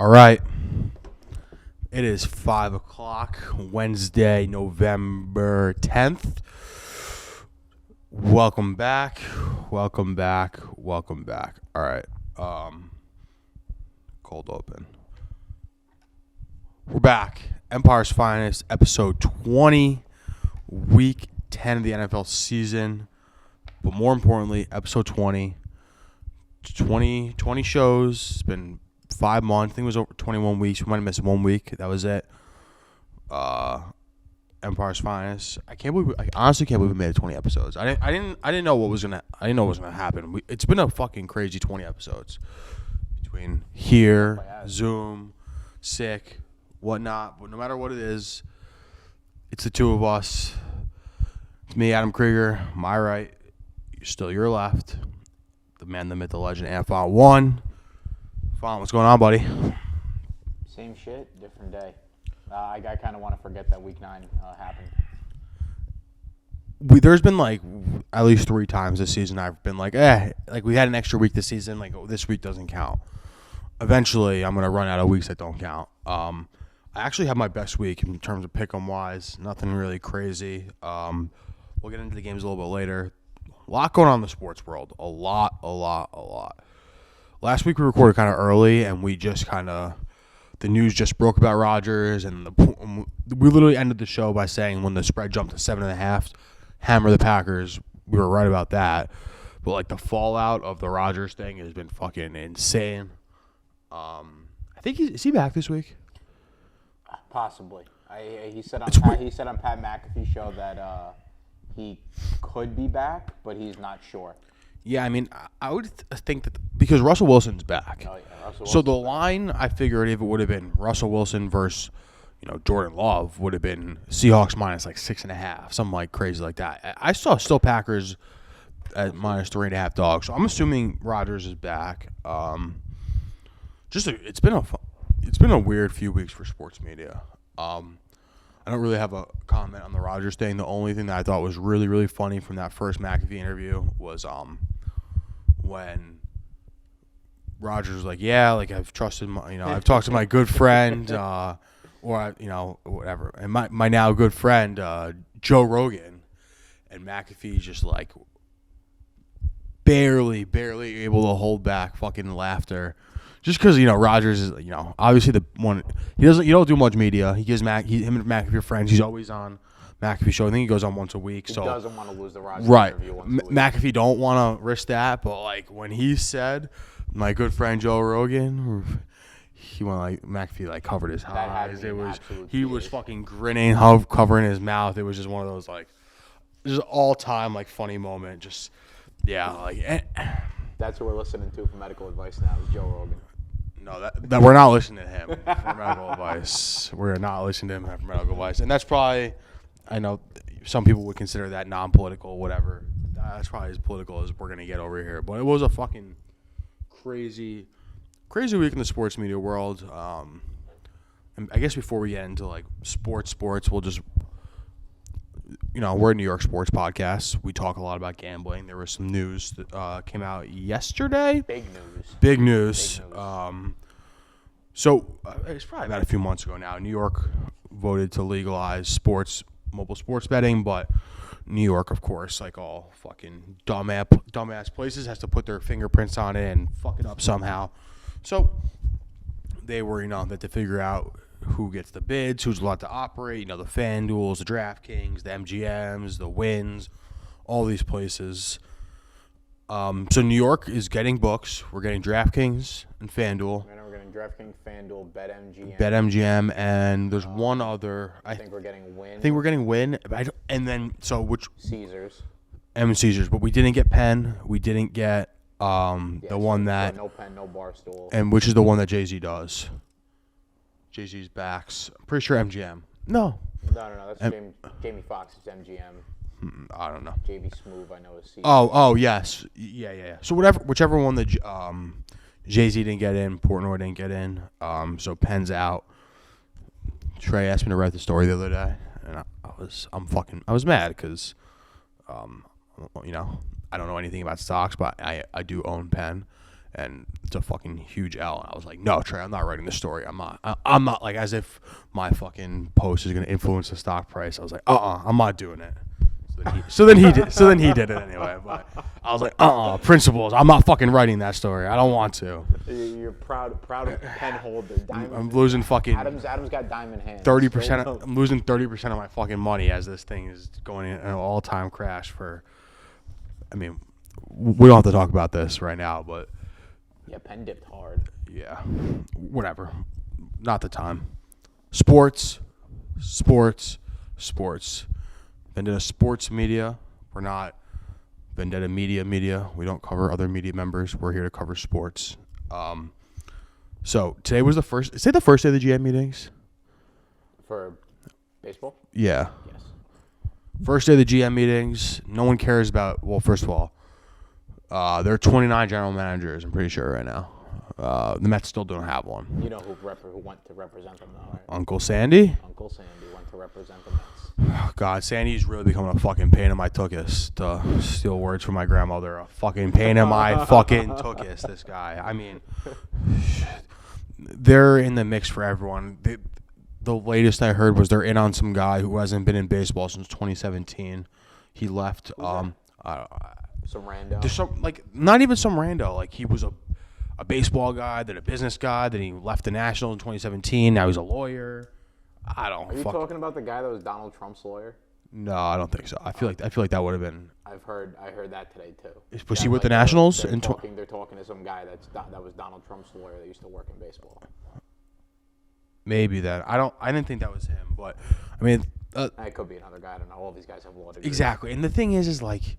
All right. It is 5 o'clock, Wednesday, November 10th. Welcome back. Welcome back. Welcome back. All right. Cold open. We're back. Empire's Finest, episode 20, week 10 of the NFL season. But more importantly, episode 20 shows. It's been 5 months. I think it was over 21 weeks. We might have missed 1 week. That was it. Empire's Finest. I honestly can't believe we made it 20 episodes. I didn't know what was gonna happen. It's been a fucking crazy 20 episodes between here, Zoom, sick, whatnot. But no matter what it is, it's the two of us. It's me, Adam Krieger. My right, still your left. The man, the myth, the legend, Anfon One. Fon, what's going on, buddy? Same shit, different day. I kind of want to forget that week 9 happened. There's been like at least 3 times this season I've been like we had an extra week this season. Like, this week doesn't count. Eventually, I'm gonna run out of weeks that don't count. I actually had my best week in terms of pick'em wise. Nothing really crazy. We'll get into the games a little bit later. A lot going on in the sports world. A lot. Last week we recorded kind of early, and we just the news just broke about Rodgers, and we literally ended the show by saying when the spread jumped to 7.5, hammer the Packers. We were right about that. But like, the fallout of the Rodgers thing has been fucking insane. I think is he back this week? Possibly. He said on Pat McAfee's show that he could be back, but he's not sure. Yeah, I mean, I would think that because Russell Wilson's back. Oh, yeah, Russell so the line, I figured if it would have been Russell Wilson versus, Jordan Love, would have been Seahawks minus like 6.5, something like crazy like that. I saw still Packers at minus 3.5 dogs. So I'm assuming Rodgers is back. It's been a weird few weeks for sports media. I don't really have a comment on the Rodgers thing. The only thing that I thought was really, really funny from that first McAfee interview was when Rodgers was like, yeah, like I've trusted I've talked to my good friend, whatever. And my now good friend, Joe Rogan, and McAfee just like barely able to hold back fucking laughter. Just because, Rodgers is, obviously the one, you don't do much media. He gives him and McAfee are friends. He's always on McAfee show. I think he goes on once a week. He doesn't want to lose the Rodgers interview once a week. McAfee don't want to risk that, but like when he said, my good friend Joe Rogan, he went like, McAfee like covered his eyes. He was fucking grinning, covering his mouth. It was just one of those like, just all time like funny moment. Just, yeah, like. That's what we're listening to for medical advice now is Joe Rogan. No, that we're not listening to him for medical advice. We're not listening to him for medical advice. And that's probably, I know some people would consider that non-political, whatever. That's probably as political as we're going to get over here. But it was a fucking crazy week in the sports media world. And I guess before we get into like sports, we'll just, we're a New York sports podcast. We talk a lot about gambling. There was some news that came out yesterday. Big news. So it's probably about a few months ago now. New York voted to legalize mobile sports betting, but New York, of course, like all fucking dumbass places, has to put their fingerprints on it and fuck it up somehow. So they were, they had to figure out who gets the bids, who's allowed to operate, the FanDuels, the DraftKings, the MGMs, the Wins, all these places. So New York is getting books. We're getting DraftKings and FanDuel. And we're getting DraftKings, FanDuel, BetMGM, and there's one other. I think we're getting Win. I think we're getting Win, which Caesars. And Caesars, but we didn't get Penn. We didn't get the one that no Penn, no Barstool, and which is the one that Jay-Z does. Jay-Z's backs. I'm pretty sure MGM. No. No. That's Jamie Foxx's MGM. I don't know. JV Smoove, I know is Caesars. Oh, yes. Yeah. So whichever one that Jay-Z didn't get in, Portnoy didn't get in. So Penn's out. Trey asked me to write the story the other day, and I was mad because, I don't know anything about stocks, but I do own Penn, and it's a fucking huge L. And I was like, no, Trey, I'm not writing the story. I'm not like as if my fucking post is gonna influence the stock price. I was like, I'm not doing it. So then he did it anyway. But I was like, principles. I'm not fucking writing that story. I don't want to. You're proud pen holder. Diamond. I'm losing fucking Adam's got diamond hands. 30%. I'm losing 30% of my fucking money as this thing is going in an all-time crash. I mean, we don't have to talk about this right now, but yeah, pen dipped hard. yeah, whatever. Not the time. Sports. Vendetta Sports Media. We're not Vendetta Media. We don't cover other media members. We're here to cover sports. So today was the first day of the GM meetings? For baseball? Yeah. Yes. First day of the GM meetings. No one cares about, well, first of all, there are 29 general managers, I'm pretty sure right now. The Mets still don't have one. You know who went to represent them now, right? Uncle Sandy? Uncle Sandy went to represent the Mets. God, Sandy's really becoming a fucking pain in my tuchus, to steal words from my grandmother. A fucking pain in my fucking tuchus, this guy. I mean, they're in the mix for everyone. The latest I heard was they're in on some guy who hasn't been in baseball since 2017. He left. Some rando. There's not even some rando. Like, he was a baseball guy, then a business guy, then he left the Nationals in 2017. Now he's a lawyer. I don't. Are you talking about the guy that was Donald Trump's lawyer? No, I don't think so. I feel like that would have been. I heard that today too. Was he with the Nationals? They're talking to some guy that was Donald Trump's lawyer that used to work in baseball. Maybe that. I didn't think that was him, but I mean, it could be another guy. I don't know. All these guys have law degrees. Exactly. And the thing is like,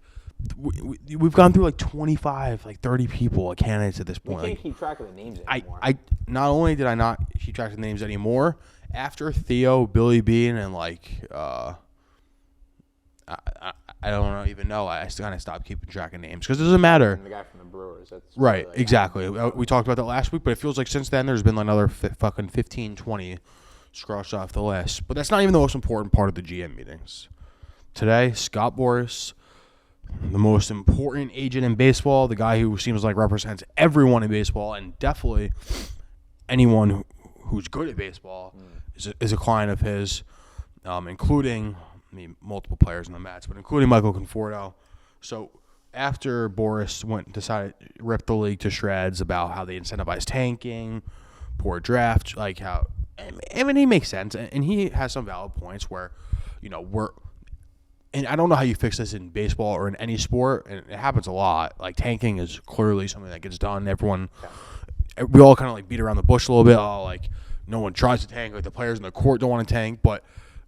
we've gone through like 25, like 30 people, like candidates at this point. We can't keep track of the names anymore. I not only did I not keep track of the names anymore, after Theo, Billy Bean, and like I don't even know. I kind of stopped keeping track of names because it doesn't matter. And the guy from the Brewers. That's right. Really exactly. We talked about that last week, but it feels like since then there's been another fucking 15, 20 scratched off the list. But that's not even the most important part of the GM meetings. Today, Scott Boras, the most important agent in baseball, the guy who seems like represents everyone in baseball and definitely anyone who's good at baseball is a client of his, including multiple players in the Mets, but including Michael Conforto. So after Boras ripped the league to shreds about how they incentivize tanking, poor draft, like how, I mean, he makes sense, and he has some valid points where, and I don't know how you fix this in baseball or in any sport, and it happens a lot. Like, tanking is clearly something that gets done. We all kind of like beat around the bush a little bit. Like, no one tries to tank. Like, the players in the court don't want to tank, but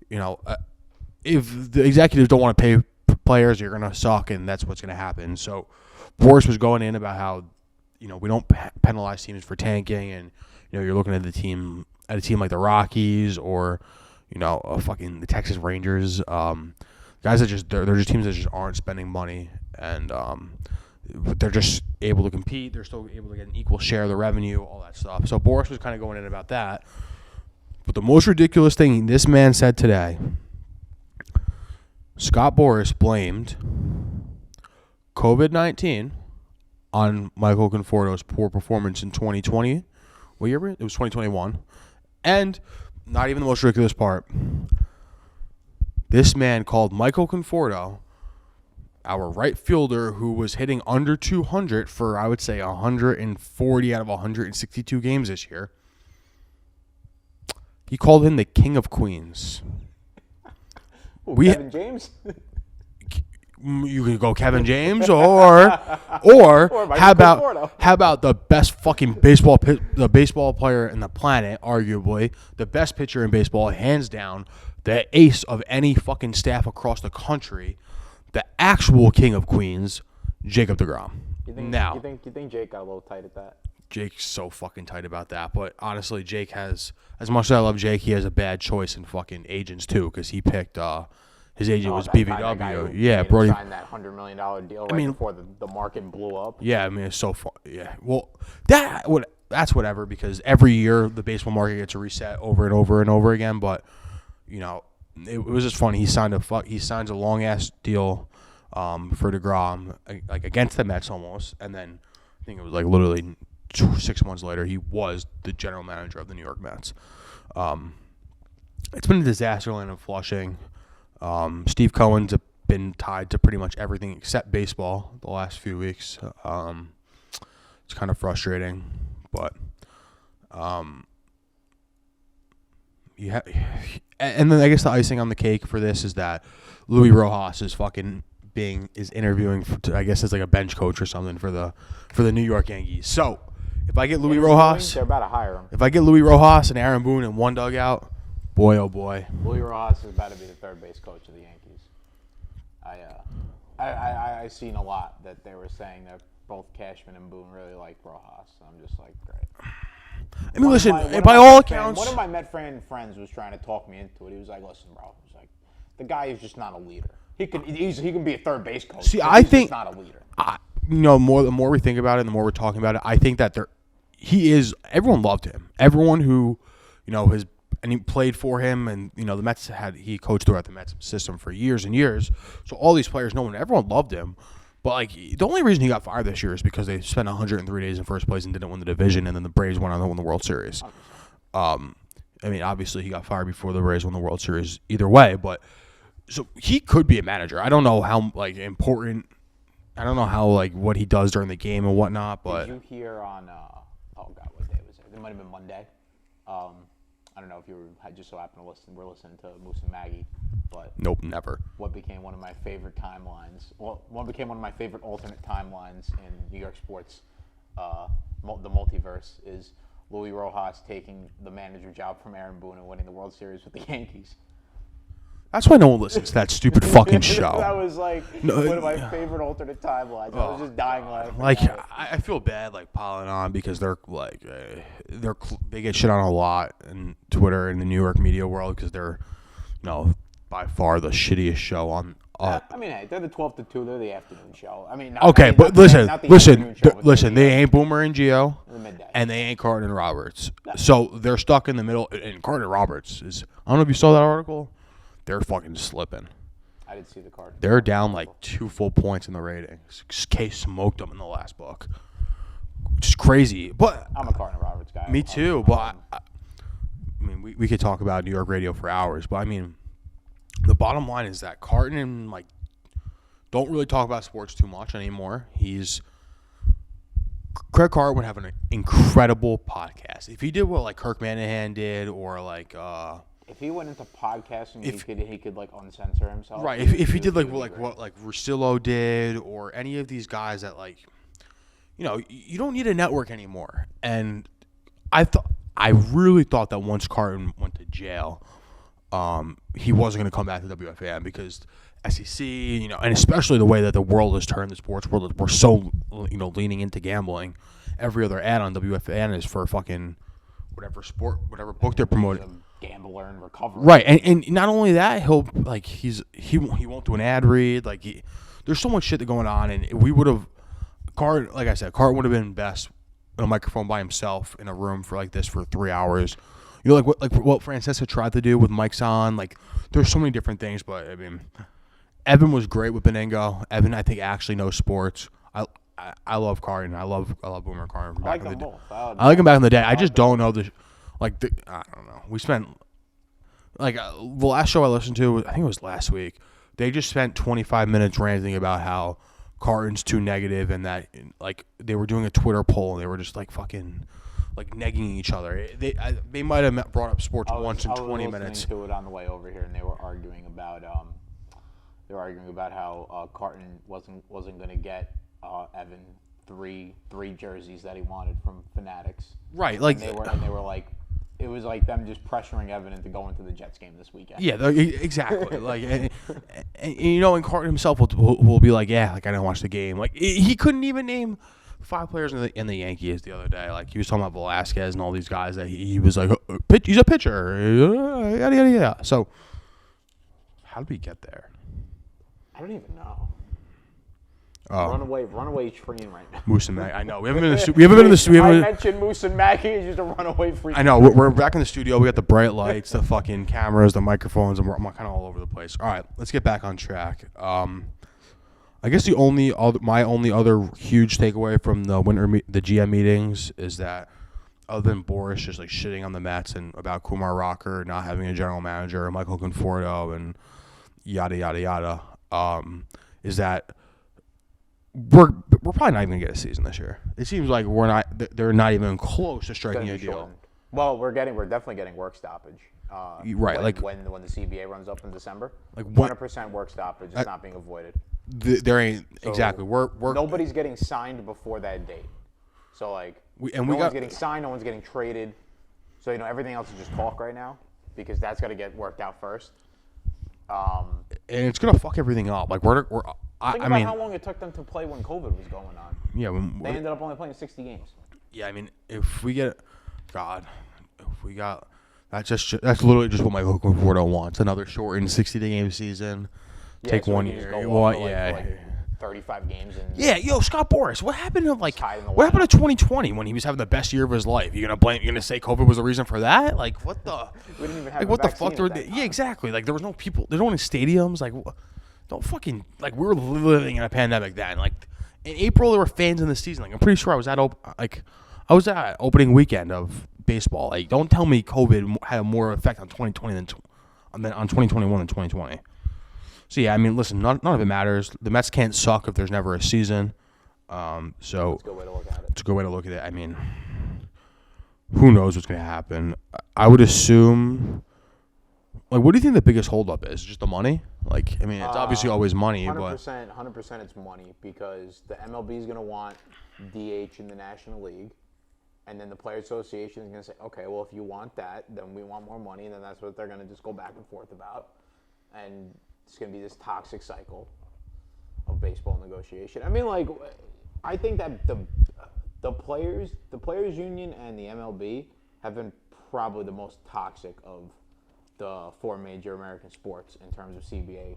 if the executives don't want to pay players, you're going to suck, and that's what's going to happen. So Boras was going in about how, we don't penalize teams for tanking, and, you're looking at a team like the Rockies or, fucking the Texas Rangers, guys that they're just teams that just aren't spending money, and they're just able to compete. They're still able to get an equal share of the revenue, all that stuff. So Boras was kind of going in about that. But the most ridiculous thing this man said today, Scott Boras blamed COVID-19 on Michael Conforto's poor performance in 2020. What year? It was 2021. And not even the most ridiculous part, this man called Michael Conforto, our right fielder who was hitting under 200 for, I would say, 140 out of 162 games this year. He called him the King of Queens. Kevin James? You can go Kevin James or how about the best fucking baseball player in the planet, arguably the best pitcher in baseball, hands down, the ace of any fucking staff across the country, the actual King of Queens, Jacob deGrom. You think Jake got a little tight at that? Jake's so fucking tight about that, but honestly, Jake has, as much as I love Jake, he has a bad choice in fucking agents too, because he picked his agent was BBW. Yeah, Brody signed that $100 million deal before the market blew up. Yeah, I mean, it's so fun. Yeah, well, that's whatever, because every year the baseball market gets a reset over and over and over again. But it was just funny. He signs a long ass deal for deGrom, like against the Mets almost, and then think it was like literally 6 months later, he was the general manager of the New York Mets. It's been a disaster land in Flushing. Steve Cohen's been tied to pretty much everything except baseball the last few weeks. It's kind of frustrating, but and then I guess the icing on the cake for this is that Louis Rojas is interviewing I guess as like a bench coach or something for the New York Yankees. So if I get Louis Rojas, they're about to hire him. if I get Louis Rojas and Aaron Boone in one dugout, boy oh boy. Louis Rojas is about to be the third base coach of the Yankees. I seen a lot that they were saying that both Cashman and Boone really like Rojas. So I'm just like, great. I mean, listen, by all accounts, one of my Met friends was trying to talk me into it. He was like, "Listen, bro, he's like, the guy is just not a leader. He can be a third base coach. See, I think he's not a leader. The more we think about it, the more we're talking about it. I think that he is. Everyone loved him. Everyone who, and he played for him, and the Mets he coached throughout the Mets system for years and years. So all these players everyone loved him. But like the only reason he got fired this year is because they spent 103 days in first place and didn't win the division, and then the Braves went on to win the World Series. I mean, obviously he got fired before the Braves won the World Series. Either way, but so he could be a manager. I don't know how important. I don't know how what he does during the game and whatnot. But did you hear on? Oh God, what day was it? It might have been Monday. I don't know if had just so happened to listen. We're listening to Moose and Maggie, but nope, never. What became one of my favorite timelines? Well, what became one of my favorite alternate timelines in New York sports, the multiverse, is Louis Rojas taking the manager job from Aaron Boone and winning the World Series with the Yankees. That's why no one listens to that stupid fucking show. That was one of my favorite alternate timelines. I was just dying laughing. I feel bad piling on because they're they get shit on a lot in Twitter and the New York media world because they're by far the shittiest show on. I mean, hey, they're the 12 to 2. They're the afternoon show. I mean, listen. They ain't Boomer and Gio, and they ain't Carton and Roberts. No. So they're stuck in the middle. And Carton and Roberts is. I don't know if you saw that article. They're fucking slipping. I didn't see the card. They're down 2 full points in the ratings. Case smoked them in the last book. Just crazy. But I'm a Carton Roberts guy. Me too. But I mean, we could talk about New York radio for hours. But I mean, the bottom line is that Carton don't really talk about sports too much anymore. Craig Carton would have an incredible podcast if he did what Kirk Manahan did, or if he went into podcasting, he could uncensor himself. Right. If he did what Russillo did, or any of these guys that you don't need a network anymore. And I really thought that once Carton went to jail, he wasn't going to come back to WFAN because SEC, and especially the way that the world has turned, the sports world, we're so leaning into gambling. Every other ad on WFAN is for fucking whatever book they're promoting. Gambler and recovery. Right, and not only that, he won't do an ad read. There's so much shit going on, and we would have Carton would have been best on a microphone by himself in a room for this for 3 hours. What Francesa tried to do with mics on. There's so many different things, but I mean, Evan was great with Benigno. Evan, I think, actually knows sports. I love Carton. I love Boomer Carton. I like them both. I like him back in the day. I just don't know I don't know. We spent the last show I listened to, I think it was last week. They just spent 25 minutes ranting about how Carton's too negative, and that they were doing a Twitter poll and they were just fucking negging each other. They might have brought up sports once in 20 minutes. I was listening to it on the way over here, and they were arguing about how Carton wasn't going to get Evan three jerseys that he wanted from Fanatics. Right, and they were like, it was like them just pressuring Evan into going to the Jets game this weekend. Yeah, exactly. And Carton himself will be like, yeah, I didn't watch the game. He couldn't even name 5 players in the Yankees the other day. He was talking about Velasquez and all these guys that he was like, he's a pitcher, yada yada yada. So, how did we get there? I don't even know. Runaway train right now. Moose and Maggie. I know. We haven't been in the studio. I mentioned Moose and Maggie is just a runaway freak. I know. We're back in the studio. We got the bright lights, the fucking cameras, the microphones, and we're kind of all over the place. All right, let's get back on track. I I guess my only other huge takeaway from the GM meetings is that other than Boris just like shitting on the Mets and about Kumar Rocker not having a general manager, Michael Conforto, and yada yada yada, is that we're probably not even gonna get a season this year. It seems like they're not even close to striking a deal. Shortened. Well, we're definitely getting work stoppage. Right, when the CBA runs up in December, like 100% work stoppage is not being avoided. There ain't exactly. We're nobody's getting signed before that date. So like, no one's getting signed, no one's getting traded. So everything else is just talk right now because that's got to get worked out first. And it's gonna fuck everything up. Like think about how long it took them to play when COVID was going on. Yeah, they ended up only playing 60 games. Yeah, I mean, if we got that's literally just what Michael Conforto wants. Another shortened 60-day game season. Yeah, Take so 1 he can just year. go Well, off for like 35 games. Yo, Scott Boris, what happened to what happened to 2020 when he was having the best year of his life? You're gonna say COVID was the reason for that? Like what the? We didn't even have what the fuck? Yeah, exactly. Like there was no people. There's no one in stadiums. Like don't fucking like we were living in a pandemic then. Like in April there were fans in the season. Like I'm pretty sure I was at opening weekend of baseball. Like don't tell me COVID had more effect on 2020 than on 2021 than 2020. So, yeah, I mean, listen, none of it matters. The Mets can't suck if there's never a season. So it's a good way to look at it. It's a good way to look at it. I mean, who knows what's going to happen? I would assume, like, what do you think the biggest holdup is? Just the money? Like, I mean, it's obviously always money. 100% it's money because the MLB is going to want DH in the National League. And then the Players Association is going to say, okay, well, if you want that, then we want more money. And then that's what they're going to just go back and forth about. And it's going to be this toxic cycle of baseball negotiation. I mean, like, I think that the players union and the MLB have been probably the most toxic of the 4 major American sports in terms of CBA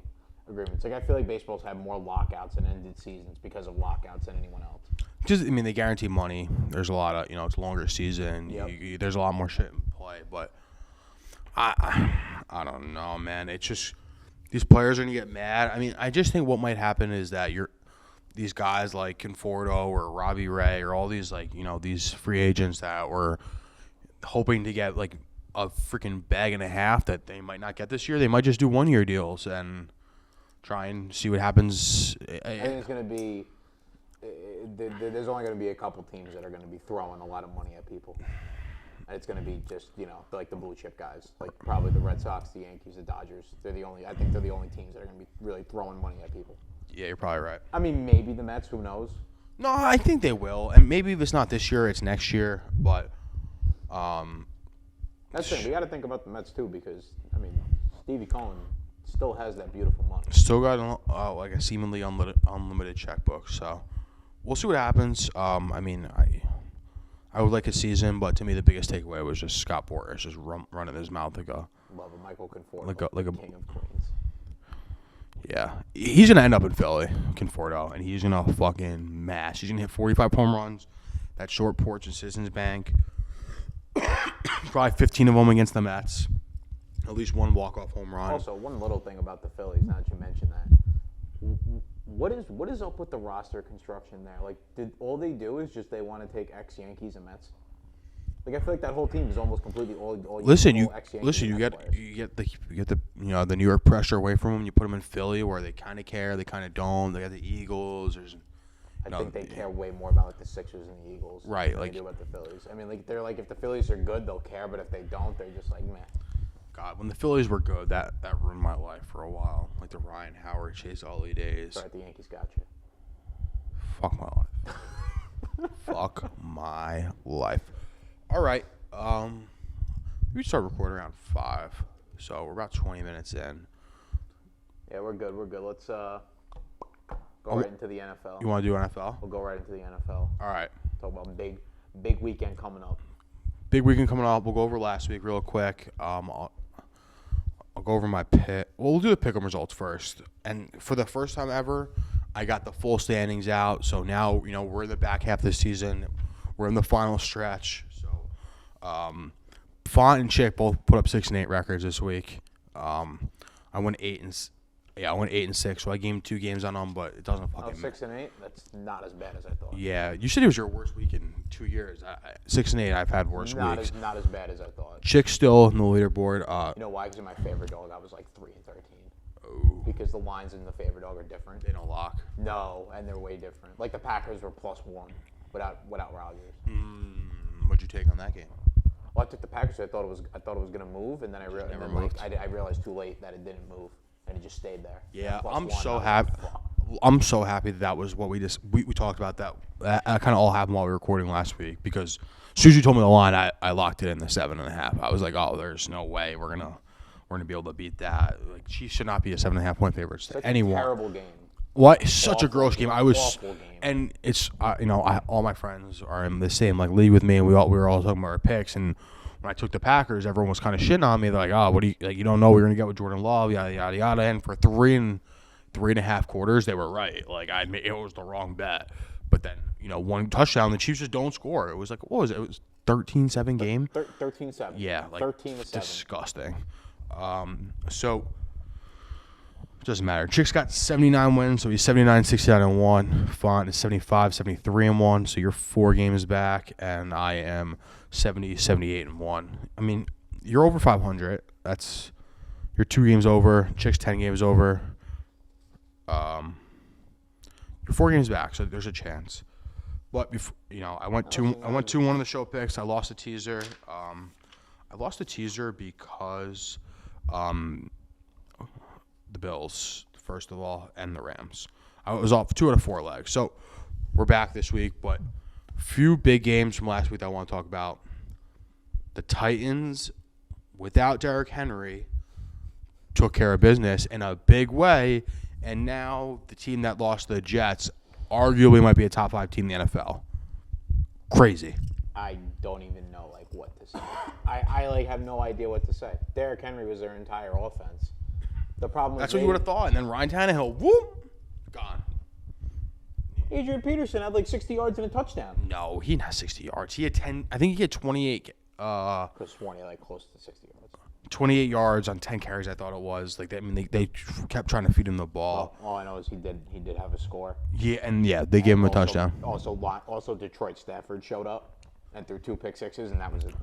agreements. Like, I feel like baseball's had more lockouts and ended seasons because of lockouts than anyone else. They guarantee money. There's a lot of, it's a longer season. Yep. There's a lot more shit in play. But I don't know, man. It's just these players are going to get mad. I mean, I just think what might happen is that these guys like Conforto or Robbie Ray or all these, like, these free agents that were hoping to get, like, a freaking bag and a half that they might not get this year. They might just do 1-year deals and try and see what happens. I think it's going to be there's only going to be a couple teams that are going to be throwing a lot of money at people. And it's going to be just, like the blue chip guys, like probably the Red Sox, the Yankees, the Dodgers. I think they're the only teams that are going to be really throwing money at people. Yeah, you're probably right. I mean, maybe the Mets, who knows? No, I think they will. And maybe if it's not this year, it's next year. But that's it. We got to think about the Mets too because, I mean, Stevie Cohen still has that beautiful money. Still got like a seemingly unlimited checkbook. So we'll see what happens. I mean, I would like a season, but to me the biggest takeaway was just Scott Boras just running his mouth like a Michael Conforto, like a king of Queens. Yeah, he's gonna end up in Philly, Conforto, and he's gonna fucking mash. He's gonna hit 45 home runs, that short porch in Citizens Bank. Probably 15 of them against the Mets. At least one walk-off home run. Also, one little thing about the Phillies, now that you mentioned that. What is up with the roster construction there? Like, all they do is just they want to take ex-Yankees and Mets? Like, I feel like that whole team is almost completely all ex-Yankees. You get the the New York pressure away from them. You put them in Philly where they kind of care, they kind of don't. They got the Eagles. I think they care way more about like the Sixers and the Eagles than they do about the Phillies. I mean, like they're like if the Phillies are good, they'll care, but if they don't, they're just like meh. God, when the Phillies were good, that ruined my life for a while. Like the Ryan Howard, Chase Utley days. Sorry, the Yankees got you. Fuck my life. Fuck my life. All right. We start recording around 5, so we're about 20 minutes in. Yeah, we're good. Let's go right into the NFL. You want to do NFL? We'll go right into the NFL. All right. Talk about big weekend coming up. Big weekend coming up. We'll go over last week real quick. I'll go over my pick. Well, we'll do the pick'em results first. And for the first time ever, I got the full standings out. So now, we're in the back half of the season. We're in the final stretch. So, Font and Chick both put up 6-8 records this week. I went 8 Yeah, I went 8-6, so I gamed 2 games on them, but it doesn't Oh, fucking 6-8. That's not as bad as I thought. Yeah, you said it was your worst week in 2 years. 6-8, I've had worse weeks. Not as bad as I thought. Chick's still in the leaderboard. You know why? Because my favorite dog, I was like 3-13. Oh, Because the lines in the favorite dog are different. they don't lock. No, and they're way different. Like the Packers were +1 without Rodgers. What'd you take on that game? Well, I took the Packers. I thought it was gonna move, and then I realized Never moved. I realized too late that it didn't move, and it just stayed there. Yeah, Plus I'm one, so I was happy. like, fuck. I'm so happy that was what we talked about. That kind of all happened while we were recording last week because as soon as you told me the line, I locked it in the 7.5. I was like, oh, there's no way we're gonna be able to beat that. Like, Chiefs should not be a 7.5 point favorites to Such anyone. a terrible game. What? Such a Awful gross game. game. I was, Awful game. and it's all my friends are in the same like league with me, and we were all talking about our picks. And when I took the Packers, everyone was kind of shitting on me. They're like, oh, what do you like? You don't know what you're gonna get with Jordan Love, yada yada yada. And for 3.5 quarters, they were right. Like it was the wrong bet. But then one touchdown, the Chiefs just don't score. It was like what was it? It was 13-7 game. 13-7. Yeah, like 13-7. disgusting. So it doesn't matter. Chick's got 79 wins, so he's 79, 69-1. Font is 75, 73-1. So you're 4 games back, and I am 70, 78-1. I mean, you're over 500. You're 2 games over. Chick's 10 games over. You're 4 games back, so there's a chance. But before, I went 2-1 in the show picks. I lost a teaser. I lost a teaser because the Bills, first of all, and the Rams. I was off 2 out of 4 legs. So we're back this week, but few big games from last week that I want to talk about. The Titans, without Derrick Henry, took care of business in a big way, and now the team that lost to the Jets arguably might be a top 5 team in the NFL. Crazy. I don't even know what to say. I have no idea what to say. Derrick Henry was their entire offense. The problem. That's what you would have thought. And then Ryan Tannehill, whoop, gone. Adrian Peterson had like 60 yards and a touchdown. No, he didn't have 60 yards. He had 10. I think he had 28. Chris Swaney like close to 60 yards. 28 yards on 10 carries. I thought it was like they kept trying to feed him the ball. All I know is he did have a score. Yeah, they gave him a touchdown. Also, Detroit Stafford showed up and threw 2 pick sixes, and that was it.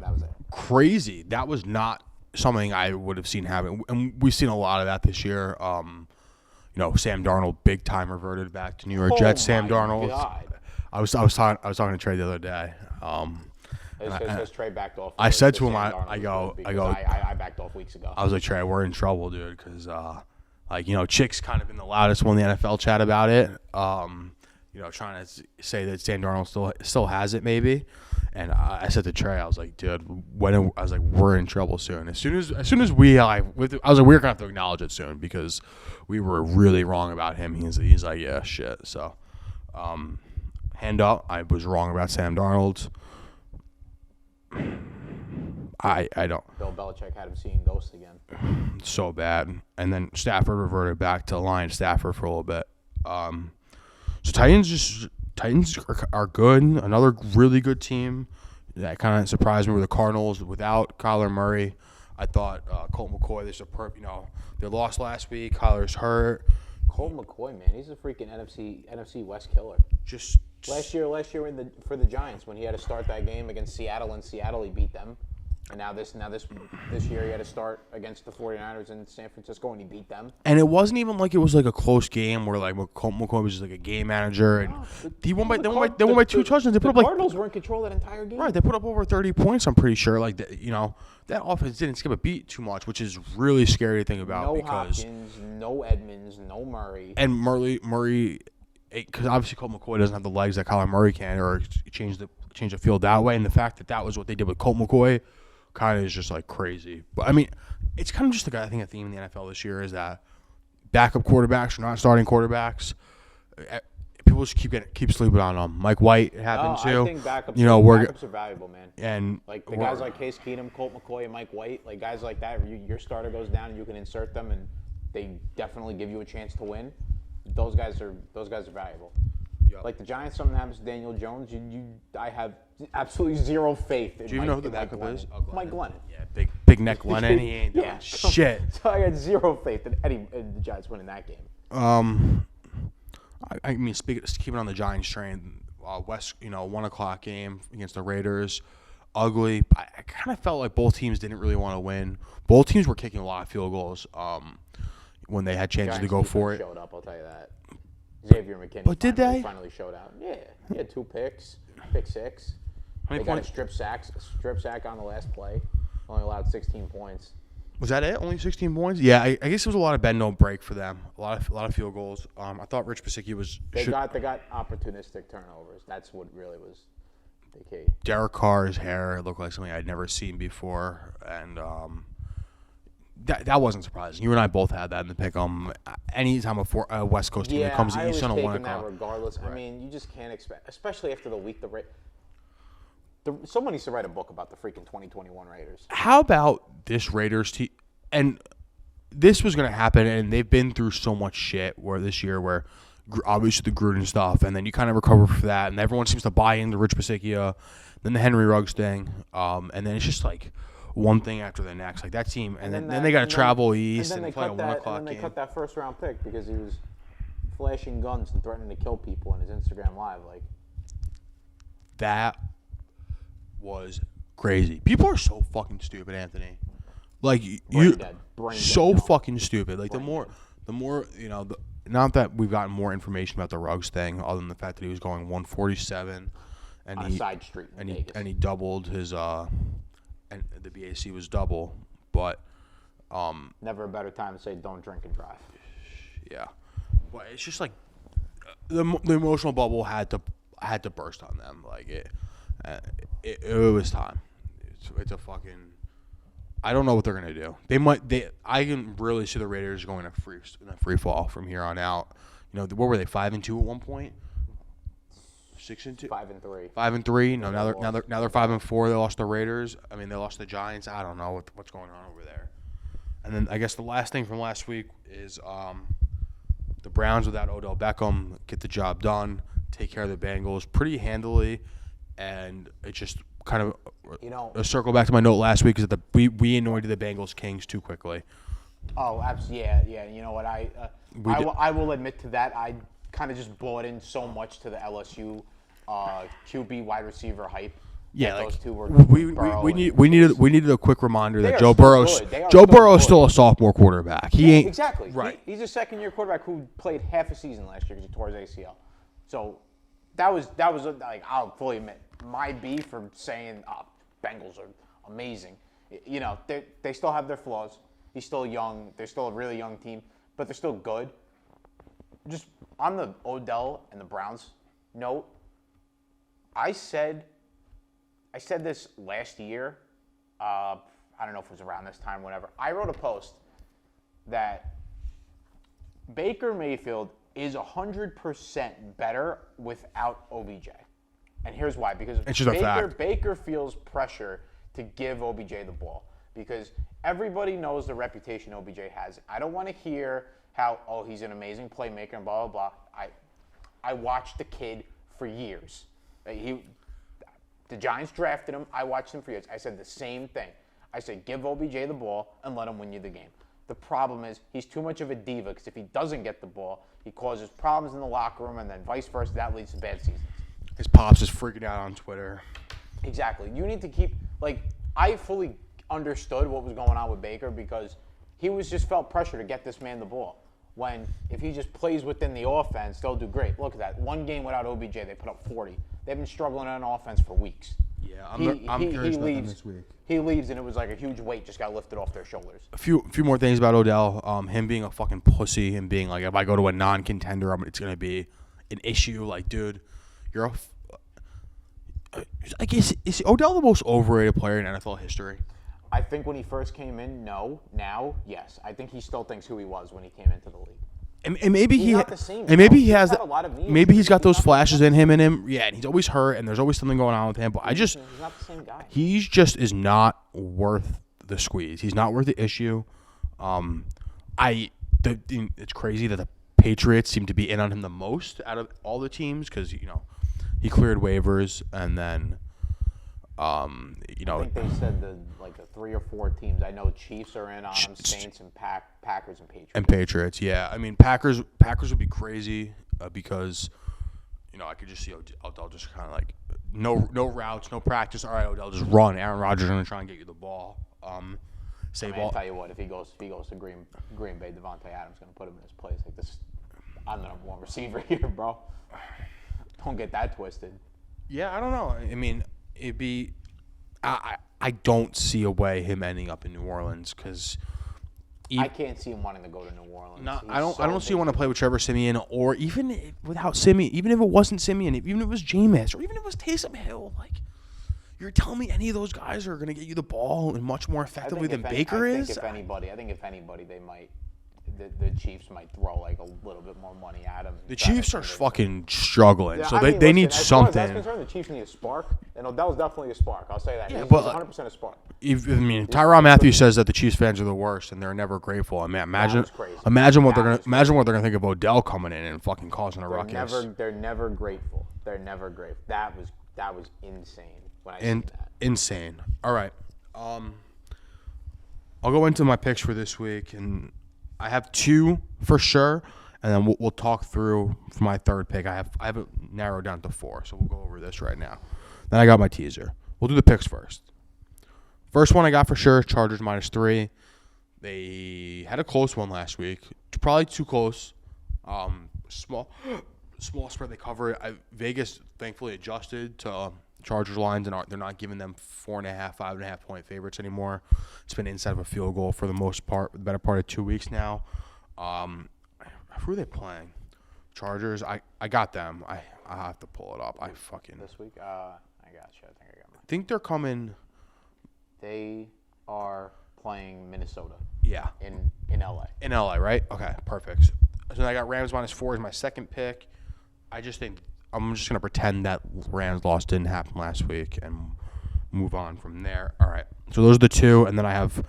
Crazy. That was not something I would have seen happen, and we've seen a lot of that this year. Sam Darnold big time reverted back to New York Jets. Sam Darnold. God. I was talking to Trey the other day. His Trey backed off. I said to him, Sam I Darnold go, was good I go. because I backed off weeks ago. I was like, Trey, we're in trouble, dude, because Chick's kind of been the loudest one in the NFL chat about it. Trying to say that Sam Darnold still has it, maybe. And I said to Trey, I was like, dude, we're in trouble soon. As soon as we, I was like, we're gonna have to acknowledge it soon because we were really wrong about him. He's like, yeah, shit. So, hand up, I was wrong about Sam Darnold. I don't. Bill Belichick had him seeing ghosts again. So bad. And then Stafford reverted back to Lion Stafford for a little bit. So Titans are good. Another really good team. That kind of surprised me were the Cardinals without Kyler Murray. I thought Colt McCoy. They lost last week. Kyler's hurt. Colt McCoy, man, he's a freaking NFC West killer. Just Last year for the Giants when he had to start that game against Seattle, and Seattle he beat them. And now this year he had to start against the 49ers in San Francisco, and he beat them. And it wasn't even like it was like a close game where like Colt McCoy was just like a game manager, and they won by 2 touchdowns. They put up the like Cardinals were in control that entire game. Right, they put up over 30 points. I'm pretty sure. Like that offense didn't skip a beat too much, which is really scary to think about. No because Hopkins, no Edmonds, no Murray. And Murray, because obviously Colt McCoy doesn't have the legs that Kyler Murray can, or change the field that way. And the fact that was what they did with Colt McCoy, kind of is just like crazy. But I mean, it's kind of just like I think a theme in the NFL this year is that backup quarterbacks are not starting quarterbacks. People just keep sleeping on them. Mike White happened too. I think backups are valuable, man. And like the guys like Case Keenum, Colt McCoy, and Mike White, like guys like that, your starter goes down and you can insert them, and they definitely give you a chance to win. Those guys are valuable. Yep. Like the Giants, something happens to Daniel Jones, I have absolutely zero faith in Do you even know who the in Mike backup is? Glennon. Mike Glennon. Yeah, big neck Lennon. He ain't doing Yeah. shit. So I got zero faith in the Giants winning that game. I mean, keeping on the Giants train, West, 1:00 game against the Raiders, ugly. I kind of felt like both teams didn't really want to win. Both teams were kicking a lot of field goals when they had chances to Giants go defense for it. Showed up, I'll tell you that. Xavier McKinney. But did they? Finally showed out. Yeah, he had 2 picks, pick 6. How many They got a points? strip sack on the last play. Only allowed 16 points. Was that it? Only 16 points? Yeah, I guess it was a lot of bend don't break for them. A lot of field goals. I thought Rich Pasicki was. They got opportunistic turnovers. That's what really was the key. Derek Carr's hair looked like something I'd never seen before, and that wasn't surprising. You and I both had that in the pick. Anytime a West Coast team that comes I east was on a taking 1 that o'clock. regardless. I mean, you just can't expect, especially after the week. Someone needs to write a book about the freaking 2021 Raiders. How about this Raiders team? And this was going to happen, and they've been through so much shit this year where obviously the Gruden stuff, and then you kind of recover from that, and everyone seems to buy into Rich Pasicki, then the Henry Ruggs thing, and then it's just like one thing after the next. Like that team, and then they got to travel east and play a 1 o'clock and then they game. cut that first round pick because he was flashing guns and threatening to kill people on his Instagram Live. Like That was crazy. People are so fucking stupid, Anthony. Like Brain dead, so no. fucking stupid. Like Brain the more not that we've gotten more information about the Ruggs thing, other than the fact that he was going 147, and on a side street in Vegas. he doubled his and the BAC was double, but Never a better time to say don't drink and drive. yeah, but it's just like the emotional bubble had to burst on them. Like it was time. It's a fucking. I don't know what they're gonna do. I can really see the Raiders going in a free fall from here on out. What were they, 5-2 at one point? 6-2. 5-3. 5-3. No, now they're 5-4. They lost the Raiders. I mean, they lost the Giants. I don't know what's going on over there. And then I guess the last thing from last week is the Browns without Odell Beckham get the job done, take care of the Bengals pretty handily, and it just kind of a circle back to my note last week is that we anointed the Bengals kings too quickly. Oh, absolutely. Yeah. You know what? I will admit to that. I kind of just bought in so much to the LSU QB wide receiver hype. Yeah, those two were. we needed a quick reminder that Joe Burrow is still still a sophomore quarterback. He ain't exactly right. He's a second-year quarterback who played half a season last year because he tore his ACL. So that was like, I'll fully admit my B for saying Bengals are amazing. They still have their flaws. He's still young. They're still a really young team, but they're still good. Just on the Odell and the Browns note, I said this last year. I don't know if it was around this time, whatever. I wrote a post that Baker Mayfield is 100% better without OBJ. And here's why. Because it's just a fact. Baker feels pressure to give OBJ the ball because everybody knows the reputation OBJ has. I don't want to hear how, he's an amazing playmaker and blah, blah, blah. I watched the kid for years. The Giants drafted him. I watched him for years. I said the same thing. I said, give OBJ the ball and let him win you the game. The problem is he's too much of a diva because if he doesn't get the ball, he causes problems in the locker room and then vice versa. That leads to bad seasons. His pops is freaking out on Twitter. Exactly. You need to keep, I fully understood what was going on with Baker because he just felt pressure to get this man the ball. When if he just plays within the offense, they'll do great. Look at that. One game without OBJ, they put up 40. They've been struggling on offense for weeks. Yeah, I'm curious about them this week. He leaves, and it was like a huge weight just got lifted off their shoulders. A few more things about Odell. Him being a fucking pussy and being like, if I go to a non-contender, it's gonna be an issue. Like, dude, you're I guess is Odell the most overrated player in NFL history? I think when he first came in, no. Now, yes. I think he still thinks who he was when he came into the league. And maybe he's not the same. And maybe he has had a lot of maybe he's got those flashes in him. Yeah, and he's always hurt, and there's always something going on with him. But he's not the same guy. He just is not worth the squeeze. He's not worth the issue. It's crazy that the Patriots seem to be in on him the most out of all the teams because he cleared waivers, and then I think they said the 3 or 4 teams. I know Chiefs are in on them, Saints and Packers and Patriots. And Patriots, yeah. I mean, Packers would be crazy because, I could just see Odell just kind of like no routes, no practice. All right, Odell, just run. Aaron Rodgers is gonna try and get you the ball. I'll tell you what, if he goes to Green Bay, Devontae Adams gonna put him in his place. Like this, I'm the number 1 receiver here, bro. Don't get that twisted. Yeah, I don't know. I mean, it'd be. I don't see a way him ending up in New Orleans because. I can't see him wanting to go to New Orleans. No, I don't see him want to play with Trevor Siemian, or even without Siemian. Even if it wasn't Siemian, even if it was Jameis, or even if it was Taysom Hill, like you're telling me any of those guys are going to get you the ball and much more effectively than Baker is. I think if anybody, they might. The Chiefs might throw like a little bit more money at him. The Chiefs are fucking struggling, so they need something. As far as that's concerned, the Chiefs need a spark, and Odell's definitely a spark. I'll say that. Yeah, he's but 100% a spark. Tyrann Mathieu says that the Chiefs fans are the worst and they're never grateful. I mean, imagine what they're gonna think of Odell coming in and fucking causing a ruckus. They're never grateful. They're never grateful. That was insane when I seen that. Insane. All right. I'll go into my picks for this week, and I have 2 for sure, and then we'll talk through for my third pick. I have it narrowed down to 4, so we'll go over this right now. Then I got my teaser. We'll do the picks first. First one I got for sure, Chargers -3. They had a close one last week, probably too close. Small spread they covered. Vegas thankfully adjusted to Chargers lines, and they're not giving them 4.5, 5.5 point favorites anymore. It's been inside of a field goal for the most part, the better part of 2 weeks now. Who are they playing? Chargers. I got them. I have to pull it up. This week. I got you. I think they're coming. They are playing Minnesota. Yeah. In LA. In LA, right? Okay, perfect. So I got Rams -4 as my second pick. I just think I'm just gonna pretend that Rams loss didn't happen last week and move on from there. All right. So those are the 2, and then I have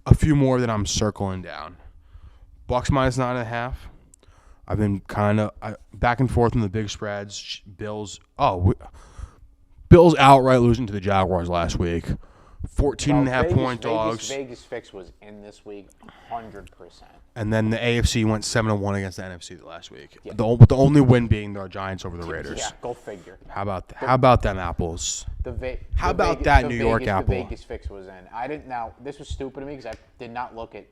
a few more that I'm circling down. Bucks -9.5. I've been kind of back and forth in the big spreads. Bills outright losing to the Jaguars last week. 14.5 point dogs. Vegas fix was in this week 100%. And then the AFC went 7-1 against the NFC last week. Yeah. The only win being the Giants over the Raiders. Yeah, go figure. How about them apples? How about that New York apple? The Vegas fix was in. I didn't. Now this was stupid to me because I did not look at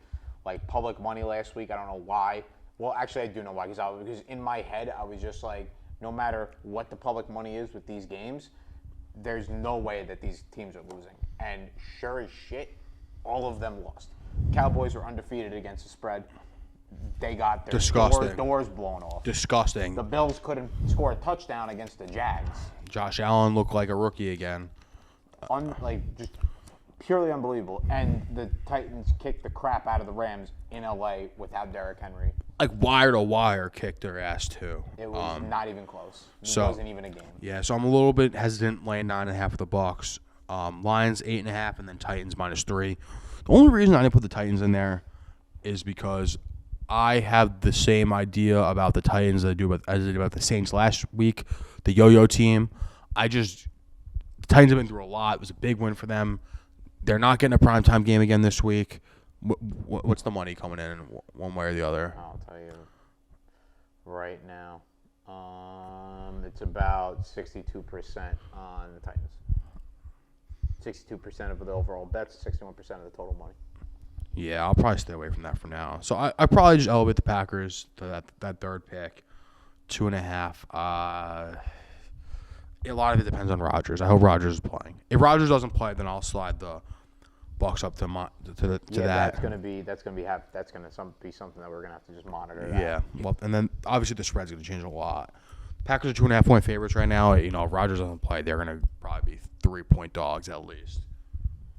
public money last week. I don't know why. Well, actually, I do know why because in my head I was just like, no matter what the public money is with these games, there's no way that these teams are losing. And sure as shit, all of them lost. Cowboys were undefeated against the spread. They got their doors blown off. Disgusting. The Bills couldn't score a touchdown against the Jags. Josh Allen looked like a rookie again. Just purely unbelievable. And the Titans kicked the crap out of the Rams in LA without Derrick Henry. Like wire to wire kicked their ass too. It was not even close. It wasn't even a game. Yeah, so I'm a little bit hesitant laying 9.5 with the Bucks. Lions 8.5, and then Titans -3. The only reason I didn't put the Titans in there is because I have the same idea about the Titans as I did about the Saints last week, the yo-yo team. The Titans have been through a lot. It was a big win for them. They're not getting a primetime game again this week. What's the money coming in one way or the other? I'll tell you right now. It's about 62% on the Titans. 62% of the overall bets, 61% of the total money. Yeah, I'll probably stay away from that for now. So I probably just elevate the Packers to that third pick, 2.5. A lot of it depends on Rodgers. I hope Rodgers is playing. If Rodgers doesn't play, then I'll slide the Bucks up to that. That's gonna be something that we're gonna have to just monitor. Yeah, well, and then obviously the spread's gonna change a lot. Packers are 2.5 point favorites right now. If Rodgers doesn't play, they're gonna probably be 3 point dogs at least.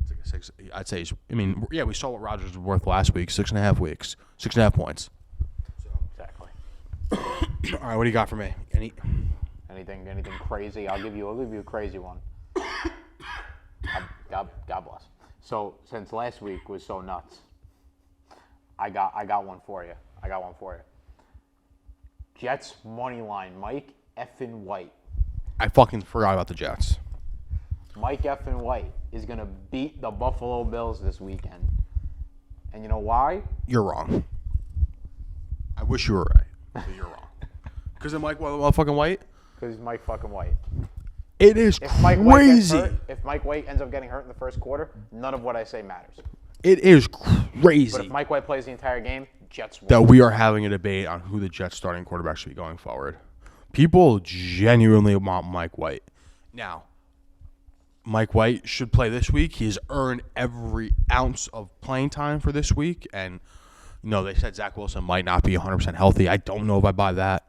It's like a 6. I'd say. We saw what Rodgers was worth last week. 6.5 weeks, 6.5 points. So exactly. All right, what do you got for me? Anything crazy? I'll give you a crazy one. God bless. So since last week was so nuts, I got one for you. Jets money line, Mike effing White. I fucking forgot about the Jets. Mike effing White is going to beat the Buffalo Bills this weekend. And you know why? You're wrong. I wish you were right, but you're wrong. Because of Mike motherfucking White? Because he's Mike fucking White. It is If Mike White gets crazy. hurt, if Mike White ends up getting hurt in the first quarter, none of what I say matters. It is But crazy if Mike White plays the entire game, Jets win. that we are having a debate on who the Jets starting quarterback should be going forward. People genuinely want Mike White. Now, Mike White should play this week. He's earned every ounce of playing time for this week. And, they said Zach Wilson might not be 100% healthy. I don't know if I buy that.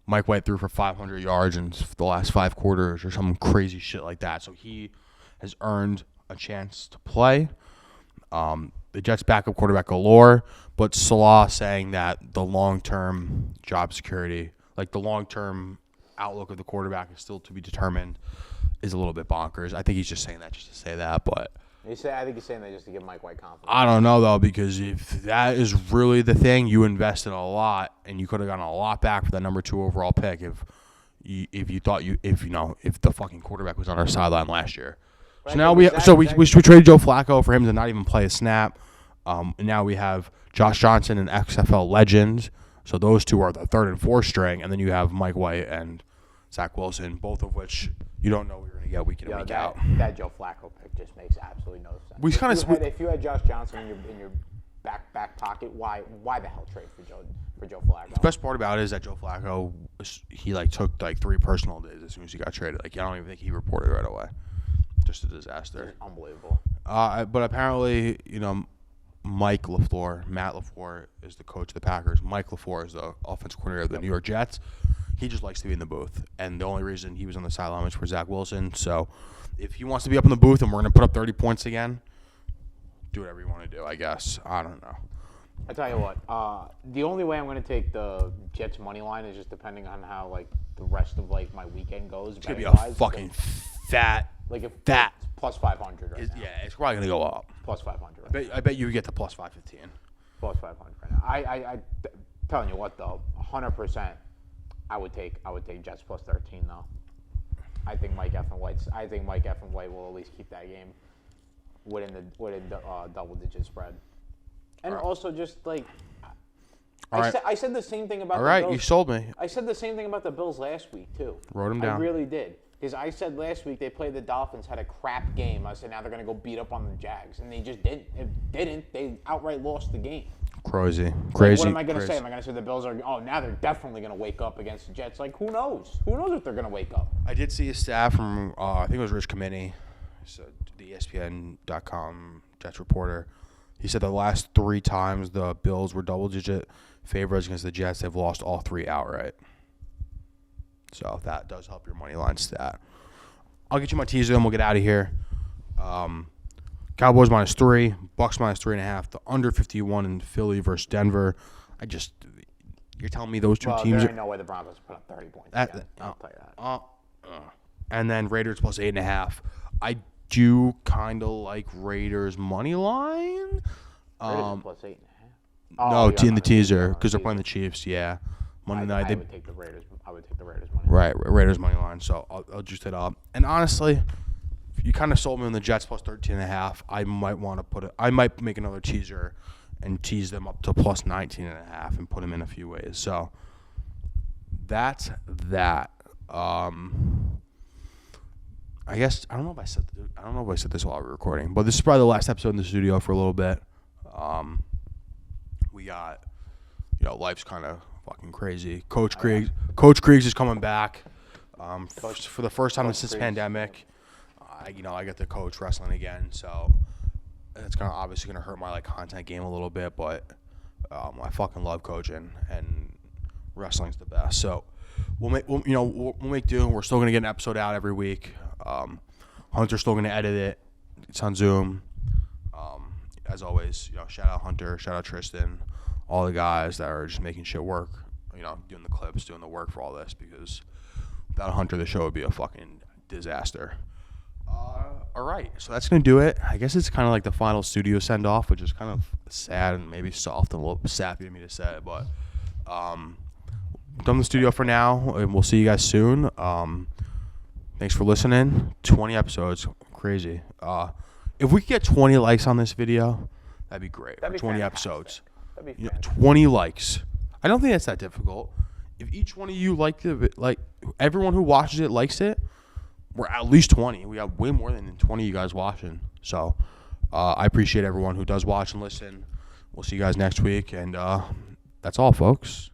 Mike White threw for 500 yards in the last 5 quarters or some crazy shit like that. So he has earned a chance to play. The Jets' backup quarterback galore, but Salah saying that the long-term job security, like the long-term outlook of the quarterback is still to be determined, is a little bit bonkers. I think he's just saying that just to say that, but I think he's saying that just to give Mike White confidence. I don't know, though, because if that is really the thing, you invested a lot, and you could have gotten a lot back for that number 2 overall pick if the fucking quarterback was on our sideline last year. So now we traded Joe Flacco for him to not even play a snap. And now we have Josh Johnson, an XFL legend. So those two are the 3rd and 4th string, and then you have Mike White and Zach Wilson, both of which you don't know you're going to get week in and week out. That Joe Flacco pick just makes absolutely no sense. If you had Josh Johnson in your back pocket, why the hell trade for Joe Flacco? The best part about it is that Joe Flacco, he took 3 personal days as soon as he got traded. I don't even think he reported right away. Just a disaster. Unbelievable. But apparently, Matt LaFleur is the coach of the Packers. Mike LaFleur is the offensive coordinator of the New York Jets. He just likes to be in the booth. And the only reason he was on the sideline was for Zach Wilson. So if he wants to be up in the booth and we're going to put up 30 points again, do whatever you want to do, I guess. I don't know. I tell you what, the only way I'm going to take the Jets money line is just depending on how the rest of my weekend goes. It's going to be a fucking fat. It's plus 500 right now. Yeah, it's probably going to go up. Plus 500 right I bet you get to plus 515. Plus 500 right now. I telling you what though, 100%. I would take Jets plus 13 though. I think Mike effing White will at least keep that game within the double-digit spread. And also just I said the same thing about the Bills. You sold me. I said the same thing about the Bills last week too. Wrote them down. I really did. Because I said last week they played the Dolphins, had a crap game. I said now they're going to go beat up on the Jags. And they just didn't. They outright lost the game. Crazy. What am I going to say? Am I going to say the Bills are, now they're definitely going to wake up against the Jets? Who knows? Who knows if they're going to wake up? I did see a stat from, I think it was Rich Kamini, so the ESPN.com Jets reporter. He said the last 3 times the Bills were double-digit favorites against the Jets, they've lost all 3 outright. So that does help your money line stat. I'll get you my teaser, and we'll get out of here. Cowboys -3, Bucks -3.5. The under 51 in Philly versus Denver. You're telling me those two teams? There ain't no way the Broncos put up 30 points. I'll tell you that. And then Raiders +8.5. I do kind of like Raiders money line. Raiders +8.5. No, in the teaser because they're playing the Chiefs. Yeah, Monday night. I would take the Raiders. I would take the Raiders money. Right, Raiders money line. So I'll juice it up. And honestly, you kind of sold me on the Jets +13.5. I might want to put it. I might make another teaser and tease them up to +19.5 and put them in a few ways. So that's that. I guess I don't know if I said this while we were recording, but this is probably the last episode in the studio for a little bit. We got, life's kind of fucking crazy. Coach Kriegs is coming back for the first time since pandemic. I get to coach wrestling again, so it's obviously gonna hurt my content game a little bit, but I fucking love coaching and wrestling's the best. So we'll make do. We're still gonna get an episode out every week. Hunter's still gonna edit it. It's on Zoom. As always, shout out Hunter, shout out Tristan, all the guys that are just making shit work. Doing the clips, doing the work for all this, because without Hunter, the show would be a fucking disaster. All right, so that's going to do it. I guess it's kind of like the final studio send-off, which is kind of sad and maybe soft and a little sappy to me to say, but done the studio for now, and we'll see you guys soon. Thanks for listening. 20 episodes. Crazy. If we could get 20 likes on this video, that'd be great. That'd be 20 fantastic. episodes. That'd be You know, fantastic. 20 likes. I don't think that's that difficult. If each one of you everyone who watches it likes it, we're at least 20. We got way more than 20 of you guys watching. So I appreciate everyone who does watch and listen. We'll see you guys next week. And that's all, folks.